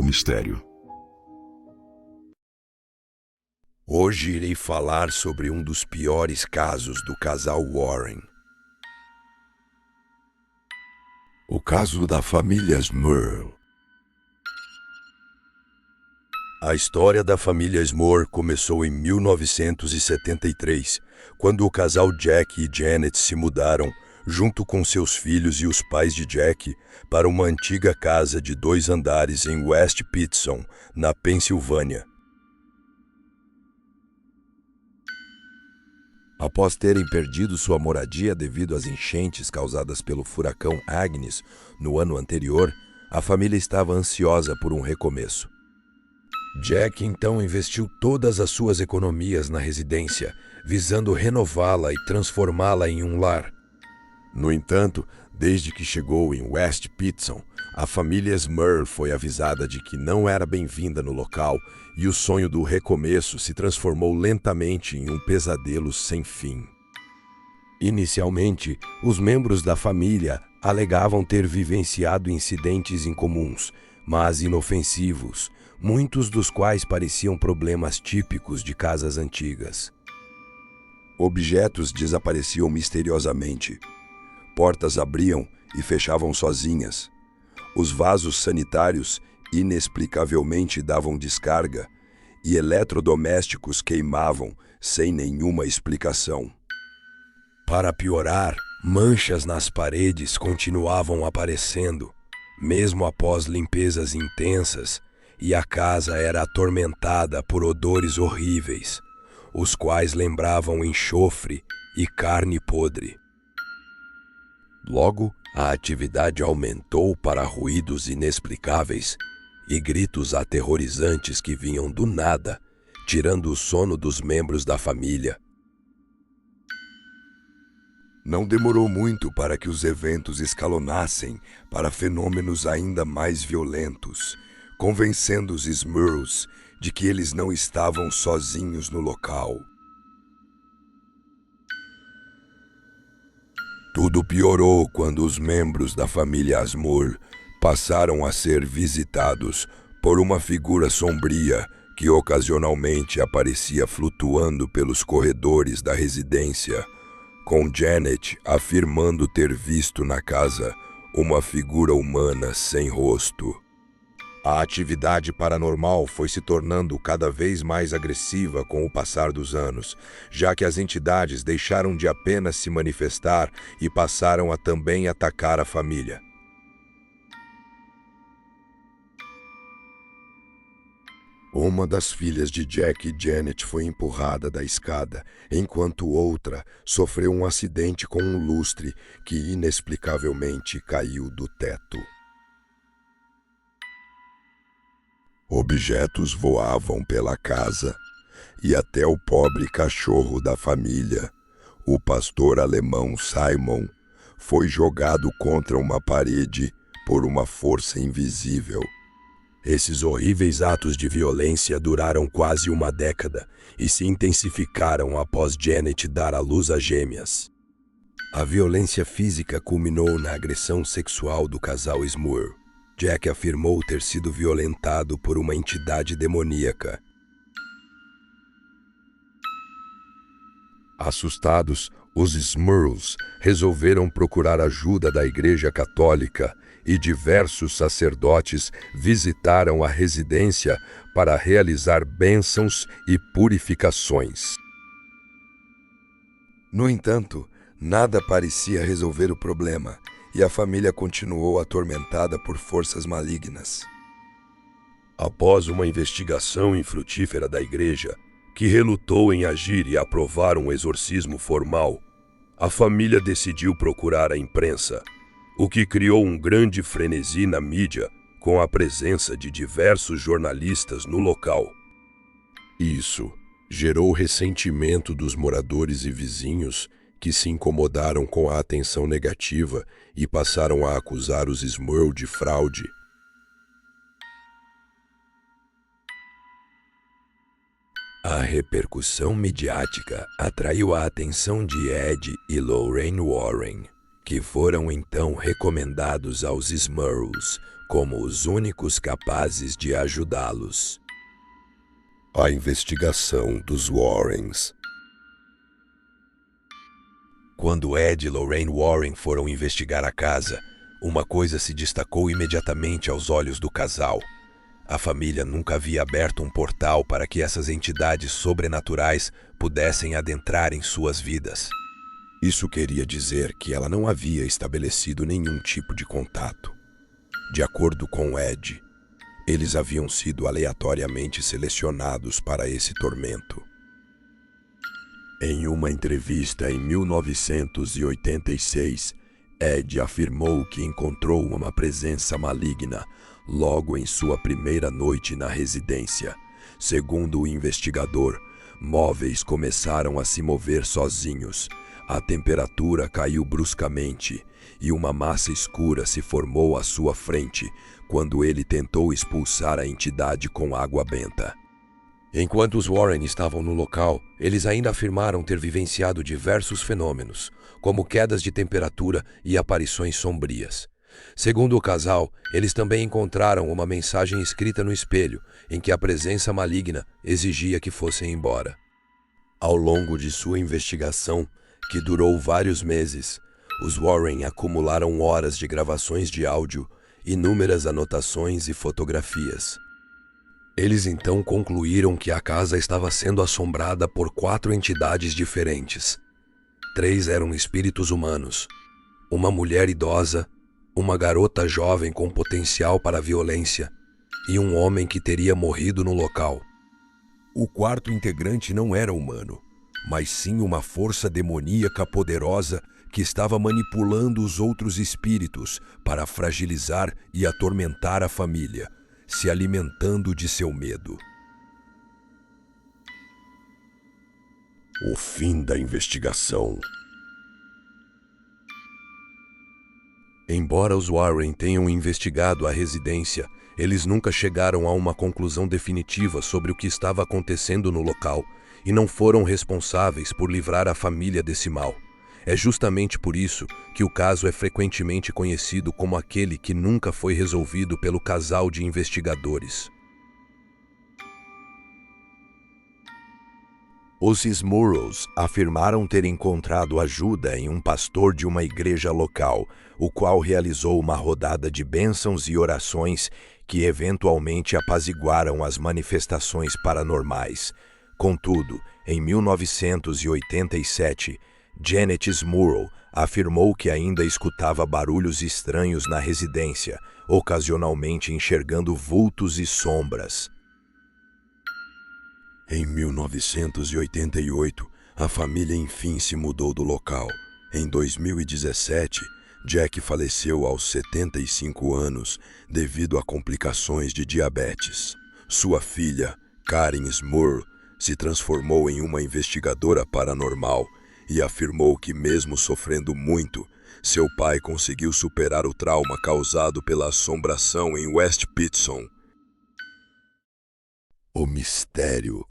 o mistério. Hoje irei falar sobre um dos piores casos do casal Warren. O caso da família Smurl. A história da família Smurl começou em 1973, quando o casal Jack e Janet se mudaram, junto com seus filhos e os pais de Jack, para uma antiga casa de 2 andares em West Pittston, na Pensilvânia. Após terem perdido sua moradia devido às enchentes causadas pelo furacão Agnes no ano anterior, a família estava ansiosa por um recomeço. Jack então investiu todas as suas economias na residência, visando renová-la e transformá-la em um lar. No entanto, desde que chegou em West Pittston, a família Smurl foi avisada de que não era bem-vinda no local e o sonho do recomeço se transformou lentamente em um pesadelo sem fim. Inicialmente, os membros da família alegavam ter vivenciado incidentes incomuns, mas inofensivos, muitos dos quais pareciam problemas típicos de casas antigas. Objetos desapareciam misteriosamente. Portas abriam e fechavam sozinhas. Os vasos sanitários inexplicavelmente davam descarga e eletrodomésticos queimavam sem nenhuma explicação. Para piorar, manchas nas paredes continuavam aparecendo, mesmo após limpezas intensas, e a casa era atormentada por odores horríveis, os quais lembravam enxofre e carne podre. Logo, a atividade aumentou para ruídos inexplicáveis e gritos aterrorizantes que vinham do nada, tirando o sono dos membros da família. Não demorou muito para que os eventos escalonassem para fenômenos ainda mais violentos, convencendo os Smurls de que eles não estavam sozinhos no local. Tudo piorou quando os membros da família Smurl passaram a ser visitados por uma figura sombria que ocasionalmente aparecia flutuando pelos corredores da residência, com Janet afirmando ter visto na casa uma figura humana sem rosto. A atividade paranormal foi se tornando cada vez mais agressiva com o passar dos anos, já que as entidades deixaram de apenas se manifestar e passaram a também atacar a família. Uma das filhas de Jack e Janet foi empurrada da escada, enquanto outra sofreu um acidente com um lustre que inexplicavelmente caiu do teto. Objetos voavam pela casa e até o pobre cachorro da família, o pastor alemão Simon, foi jogado contra uma parede por uma força invisível. Esses horríveis atos de violência duraram quase uma década e se intensificaram após Janet dar à luz a gêmeas. A violência física culminou na agressão sexual do casal Smurl. Jack afirmou ter sido violentado por uma entidade demoníaca. Assustados, os Smurls resolveram procurar ajuda da Igreja Católica e diversos sacerdotes visitaram a residência para realizar bênçãos e purificações. No entanto, nada parecia resolver o problema e a família continuou atormentada por forças malignas. Após uma investigação infrutífera da igreja, que relutou em agir e aprovar um exorcismo formal, a família decidiu procurar a imprensa, o que criou um grande frenesi na mídia com a presença de diversos jornalistas no local. Isso gerou ressentimento dos moradores e vizinhos que se incomodaram com a atenção negativa e passaram a acusar os Smurl de fraude. A repercussão midiática atraiu a atenção de Ed e Lorraine Warren, que foram então recomendados aos Smurls como os únicos capazes de ajudá-los. A investigação dos Warrens. Quando Ed e Lorraine Warren foram investigar a casa, uma coisa se destacou imediatamente aos olhos do casal. A família nunca havia aberto um portal para que essas entidades sobrenaturais pudessem adentrar em suas vidas. Isso queria dizer que ela não havia estabelecido nenhum tipo de contato. De acordo com Ed, eles haviam sido aleatoriamente selecionados para esse tormento. Em uma entrevista em 1986, Ed afirmou que encontrou uma presença maligna logo em sua primeira noite na residência. Segundo o investigador, móveis começaram a se mover sozinhos, a temperatura caiu bruscamente e uma massa escura se formou à sua frente quando ele tentou expulsar a entidade com água benta. Enquanto os Warren estavam no local, eles ainda afirmaram ter vivenciado diversos fenômenos, como quedas de temperatura e aparições sombrias. Segundo o casal, eles também encontraram uma mensagem escrita no espelho, em que a presença maligna exigia que fossem embora. Ao longo de sua investigação, que durou vários meses, os Warren acumularam horas de gravações de áudio, inúmeras anotações e fotografias. Eles então concluíram que a casa estava sendo assombrada por 4 entidades diferentes. 3 eram espíritos humanos, uma mulher idosa, uma garota jovem com potencial para violência e um homem que teria morrido no local. O 4º integrante não era humano, mas sim uma força demoníaca poderosa que estava manipulando os outros espíritos para fragilizar e atormentar a família, se alimentando de seu medo. O fim da investigação. Embora os Warren tenham investigado a residência, eles nunca chegaram a uma conclusão definitiva sobre o que estava acontecendo no local e não foram responsáveis por livrar a família desse mal. É justamente por isso que o caso é frequentemente conhecido como aquele que nunca foi resolvido pelo casal de investigadores. Os Smurls afirmaram ter encontrado ajuda em um pastor de uma igreja local, o qual realizou uma rodada de bênçãos e orações que eventualmente apaziguaram as manifestações paranormais. Contudo, em 1987, Janet Smurl afirmou que ainda escutava barulhos estranhos na residência, ocasionalmente enxergando vultos e sombras. Em 1988, a família enfim se mudou do local. Em 2017, Jack faleceu aos 75 anos devido a complicações de diabetes. Sua filha, Karen Smurl, se transformou em uma investigadora paranormal e afirmou que, mesmo sofrendo muito, seu pai conseguiu superar o trauma causado pela assombração em West Pittston. O mistério